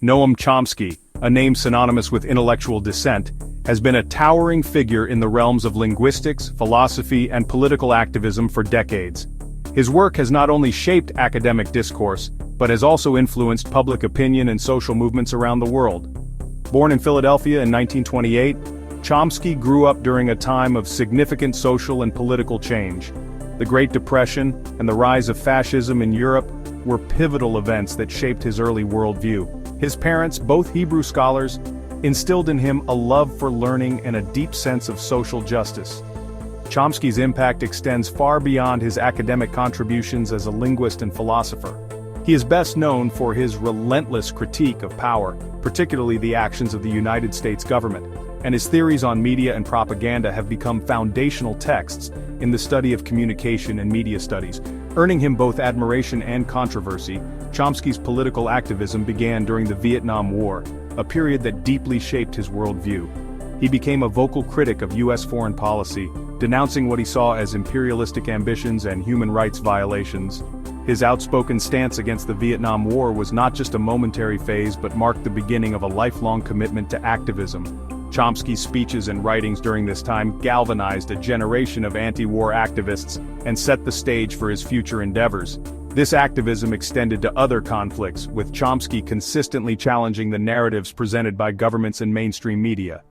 Noam Chomsky, a name synonymous with intellectual dissent, has been a towering figure in the realms of linguistics, philosophy, and political activism for decades. His work has not only shaped academic discourse, but has also influenced public opinion and social movements around the world. Born in Philadelphia in 1928, Chomsky grew up during a time of significant social and political change. The Great Depression and the rise of fascism in Europe were pivotal events that shaped his early worldview. His parents, both Hebrew scholars, instilled in him a love for learning and a deep sense of social justice. Chomsky's impact extends far beyond his academic contributions as a linguist and philosopher. He is best known for his relentless critique of power, particularly the actions of the United States government, and his theories on media and propaganda have become foundational texts in the study of communication and media studies. Earning him both admiration and controversy, Chomsky's political activism began during the Vietnam War, a period that deeply shaped his worldview. He became a vocal critic of U.S. foreign policy, denouncing what he saw as imperialistic ambitions and human rights violations. His outspoken stance against the Vietnam War was not just a momentary phase but marked the beginning of a lifelong commitment to activism. Chomsky's speeches and writings during this time galvanized a generation of anti-war activists and set the stage for his future endeavors. This activism extended to other conflicts, with Chomsky consistently challenging the narratives presented by governments and mainstream media.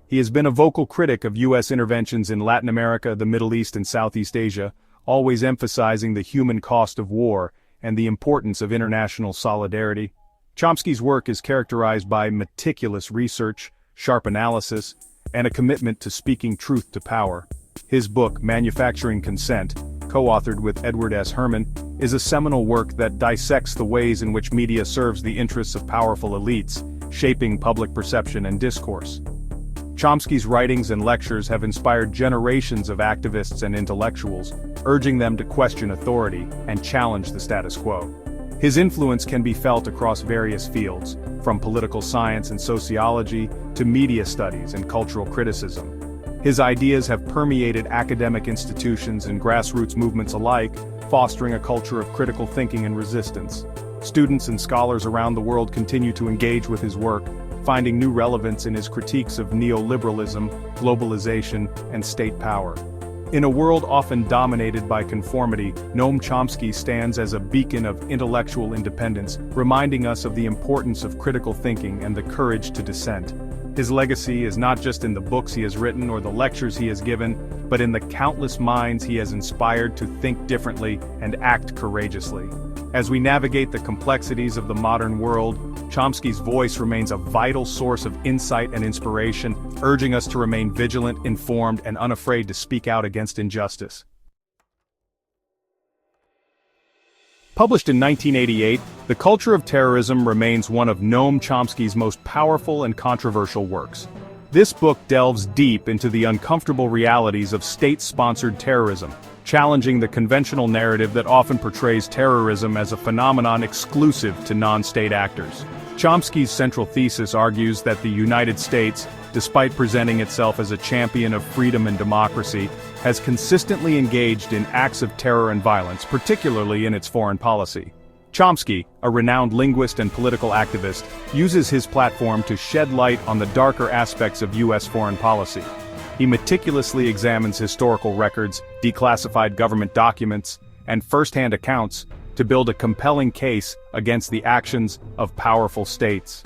He has been a vocal critic of U.S. interventions in Latin America, the Middle East, and Southeast Asia, always emphasizing the human cost of war and the importance of international solidarity. Chomsky's work is characterized by meticulous research, sharp analysis, and a commitment to speaking truth to power. His book, Manufacturing Consent, co-authored with Edward S. Herman, is a seminal work that dissects the ways in which media serves the interests of powerful elites, shaping public perception and discourse. Chomsky's writings and lectures have inspired generations of activists and intellectuals, urging them to question authority and challenge the status quo. His influence can be felt across various fields, from political science and sociology to media studies and cultural criticism. His ideas have permeated academic institutions and grassroots movements alike, fostering a culture of critical thinking and resistance. Students and scholars around the world continue to engage with his work, finding new relevance in his critiques of neoliberalism, globalization, and state power. In a world often dominated by conformity, Noam Chomsky stands as a beacon of intellectual independence, reminding us of the importance of critical thinking and the courage to dissent. His legacy is not just in the books he has written or the lectures he has given, but in the countless minds he has inspired to think differently and act courageously. As we navigate the complexities of the modern world, Chomsky's voice remains a vital source of insight and inspiration, urging us to remain vigilant, informed, and unafraid to speak out against injustice. Published in 1988, The Culture of Terrorism remains one of Noam Chomsky's most powerful and controversial works. This book delves deep into the uncomfortable realities of state-sponsored terrorism, challenging the conventional narrative that often portrays terrorism as a phenomenon exclusive to non-state actors. Chomsky's central thesis argues that the United States, despite presenting itself as a champion of freedom and democracy, has consistently engaged in acts of terror and violence, particularly in its foreign policy. Chomsky, a renowned linguist and political activist, uses his platform to shed light on the darker aspects of U.S. foreign policy. He meticulously examines historical records, declassified government documents, and first-hand accounts to build a compelling case against the actions of powerful states.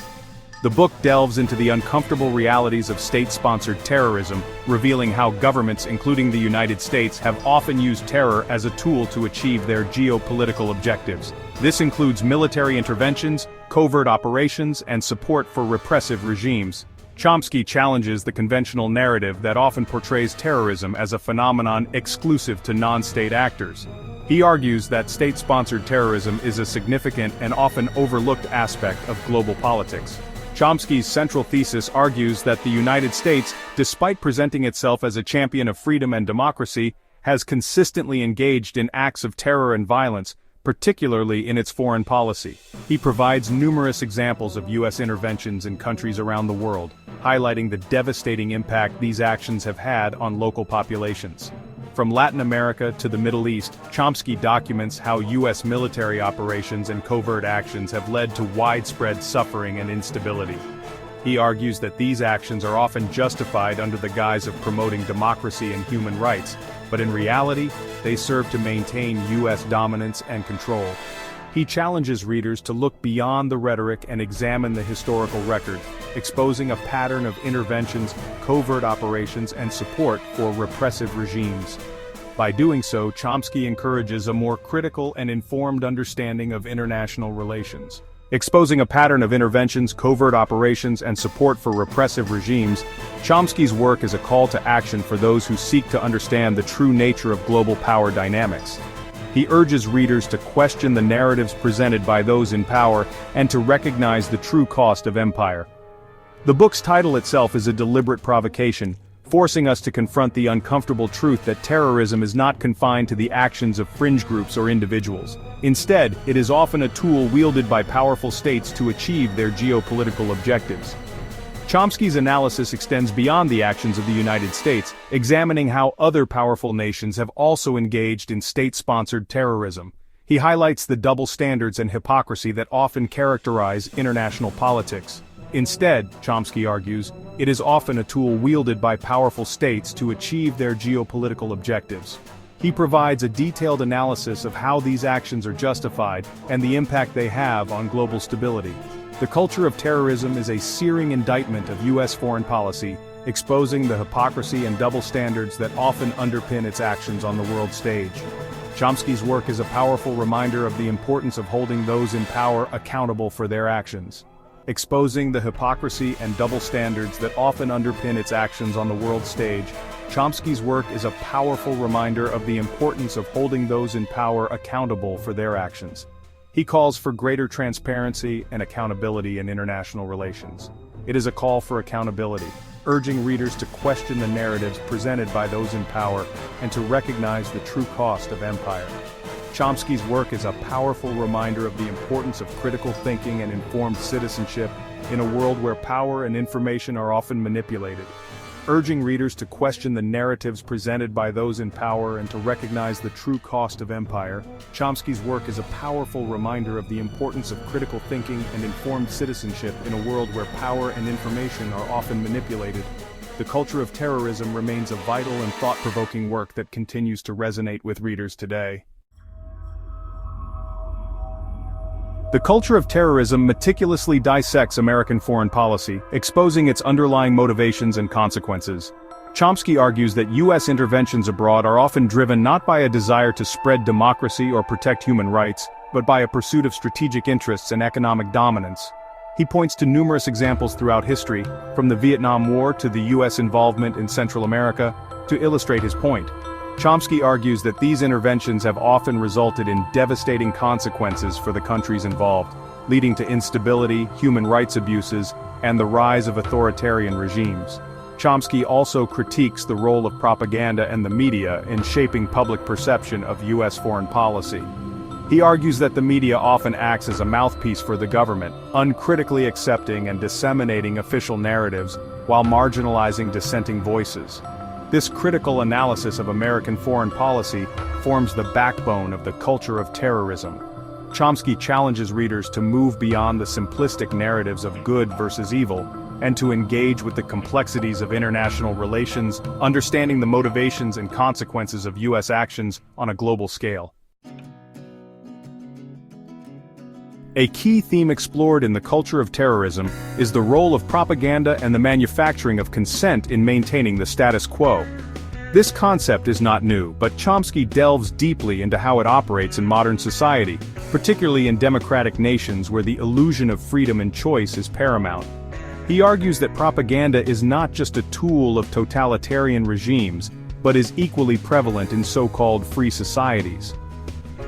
The book delves into the uncomfortable realities of state-sponsored terrorism, revealing how governments, including the United States, have often used terror as a tool to achieve their geopolitical objectives. This includes military interventions, covert operations, and support for repressive regimes. Chomsky challenges the conventional narrative that often portrays terrorism as a phenomenon exclusive to non-state actors. He argues that state-sponsored terrorism is a significant and often overlooked aspect of global politics. Chomsky's central thesis argues that the United States, despite presenting itself as a champion of freedom and democracy, has consistently engaged in acts of terror and violence, particularly in its foreign policy. He provides numerous examples of U.S. interventions in countries around the world, highlighting the devastating impact these actions have had on local populations. From Latin America to the Middle East, Chomsky documents how U.S. military operations and covert actions have led to widespread suffering and instability. He argues that these actions are often justified under the guise of promoting democracy and human rights, but in reality, they serve to maintain U.S. dominance and control. He challenges readers to look beyond the rhetoric and examine the historical record, exposing a pattern of interventions, covert operations, and support for repressive regimes. By doing so, Chomsky encourages a more critical and informed understanding of international relations. Exposing a pattern of interventions, covert operations, and support for repressive regimes, Chomsky's work is a call to action for those who seek to understand the true nature of global power dynamics. He urges readers to question the narratives presented by those in power and to recognize the true cost of empire. The book's title itself is a deliberate provocation, forcing us to confront the uncomfortable truth that terrorism is not confined to the actions of fringe groups or individuals. Instead, it is often a tool wielded by powerful states to achieve their geopolitical objectives. Chomsky's analysis extends beyond the actions of the United States, examining how other powerful nations have also engaged in state-sponsored terrorism. He highlights the double standards and hypocrisy that often characterize international politics. Instead, Chomsky argues, it is often a tool wielded by powerful states to achieve their geopolitical objectives. He provides a detailed analysis of how these actions are justified and the impact they have on global stability. The culture of terrorism is a searing indictment of U.S. foreign policy, exposing the hypocrisy and double standards that often underpin its actions on the world stage. Chomsky's work is a powerful reminder of the importance of holding those in power accountable for their actions. Exposing the hypocrisy and double standards that often underpin its actions on the world stage, Chomsky's work is a powerful reminder of the importance of holding those in power accountable for their actions. He calls for greater transparency and accountability in international relations. It is a call for accountability, urging readers to question the narratives presented by those in power and to recognize the true cost of empire. Chomsky's work is a powerful reminder of the importance of critical thinking and informed citizenship in a world where power and information are often manipulated. Urging readers to question the narratives presented by those in power and to recognize the true cost of empire, Chomsky's work is a powerful reminder of the importance of critical thinking and informed citizenship in a world where power and information are often manipulated. The culture of terrorism remains a vital and thought-provoking work that continues to resonate with readers today. The culture of terrorism meticulously dissects American foreign policy, exposing its underlying motivations and consequences. Chomsky argues that U.S. interventions abroad are often driven not by a desire to spread democracy or protect human rights, but by a pursuit of strategic interests and economic dominance. He points to numerous examples throughout history, from the Vietnam War to the U.S. involvement in Central America, to illustrate his point. Chomsky argues that these interventions have often resulted in devastating consequences for the countries involved, leading to instability, human rights abuses, and the rise of authoritarian regimes. Chomsky also critiques the role of propaganda and the media in shaping public perception of U.S. foreign policy. He argues that the media often acts as a mouthpiece for the government, uncritically accepting and disseminating official narratives while marginalizing dissenting voices. This critical analysis of American foreign policy forms the backbone of the culture of terrorism. Chomsky challenges readers to move beyond the simplistic narratives of good versus evil, and to engage with the complexities of international relations, understanding the motivations and consequences of U.S. actions on a global scale. A key theme explored in the culture of terrorism is the role of propaganda and the manufacturing of consent in maintaining the status quo. This concept is not new, but Chomsky delves deeply into how it operates in modern society, particularly in democratic nations where the illusion of freedom and choice is paramount. He argues that propaganda is not just a tool of totalitarian regimes, but is equally prevalent in so-called free societies.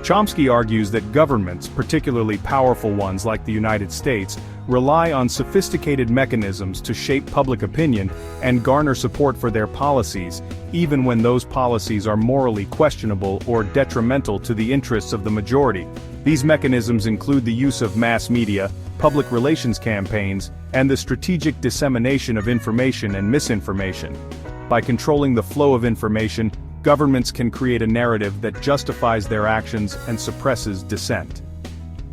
Chomsky argues that governments, particularly powerful ones like the United States, rely on sophisticated mechanisms to shape public opinion and garner support for their policies, even when those policies are morally questionable or detrimental to the interests of the majority. These mechanisms include the use of mass media, public relations campaigns, and the strategic dissemination of information and misinformation. By controlling the flow of information, governments can create a narrative that justifies their actions and suppresses dissent.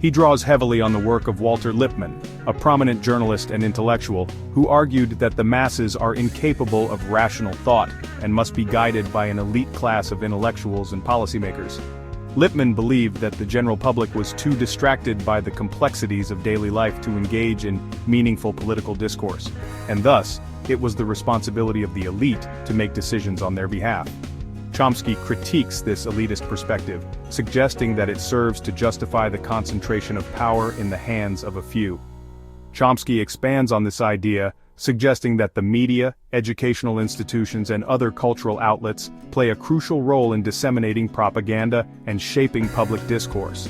He draws heavily on the work of Walter Lippmann, a prominent journalist and intellectual, who argued that the masses are incapable of rational thought and must be guided by an elite class of intellectuals and policymakers. Lippmann believed that the general public was too distracted by the complexities of daily life to engage in meaningful political discourse, and thus, it was the responsibility of the elite to make decisions on their behalf. Chomsky critiques this elitist perspective, suggesting that it serves to justify the concentration of power in the hands of a few. Chomsky expands on this idea, suggesting that the media, educational institutions and other cultural outlets play a crucial role in disseminating propaganda and shaping public discourse.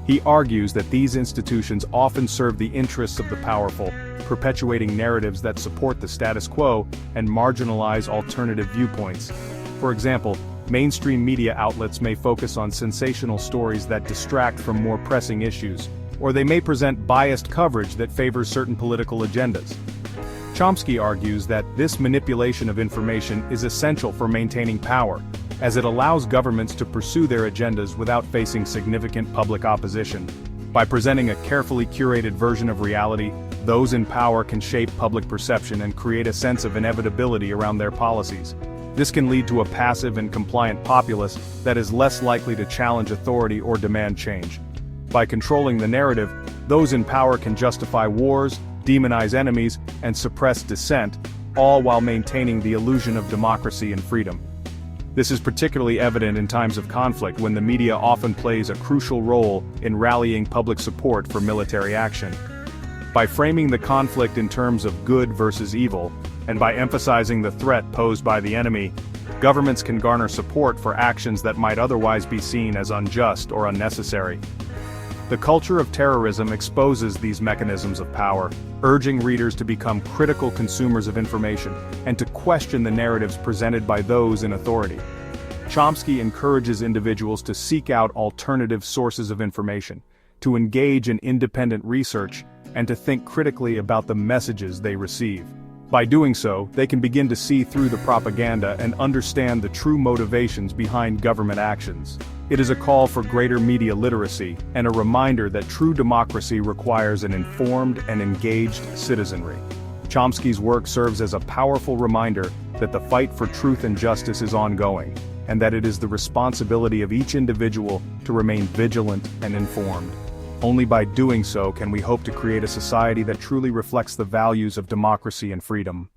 He argues that these institutions often serve the interests of the powerful, perpetuating narratives that support the status quo and marginalize alternative viewpoints. For example, mainstream media outlets may focus on sensational stories that distract from more pressing issues, or they may present biased coverage that favors certain political agendas. Chomsky argues that this manipulation of information is essential for maintaining power, as it allows governments to pursue their agendas without facing significant public opposition. By presenting a carefully curated version of reality, those in power can shape public perception and create a sense of inevitability around their policies. This can lead to a passive and compliant populace that is less likely to challenge authority or demand change. By controlling the narrative, those in power can justify wars, demonize enemies, and suppress dissent, all while maintaining the illusion of democracy and freedom. This is particularly evident in times of conflict when the media often plays a crucial role in rallying public support for military action. By framing the conflict in terms of good versus evil, and by emphasizing the threat posed by the enemy, governments can garner support for actions that might otherwise be seen as unjust or unnecessary. The culture of terrorism exposes these mechanisms of power, urging readers to become critical consumers of information and to question the narratives presented by those in authority. Chomsky encourages individuals to seek out alternative sources of information, to engage in independent research, and to think critically about the messages they receive. By doing so, they can begin to see through the propaganda and understand the true motivations behind government actions. It is a call for greater media literacy and a reminder that true democracy requires an informed and engaged citizenry. Chomsky's work serves as a powerful reminder that the fight for truth and justice is ongoing, and that it is the responsibility of each individual to remain vigilant and informed. Only by doing so can we hope to create a society that truly reflects the values of democracy and freedom.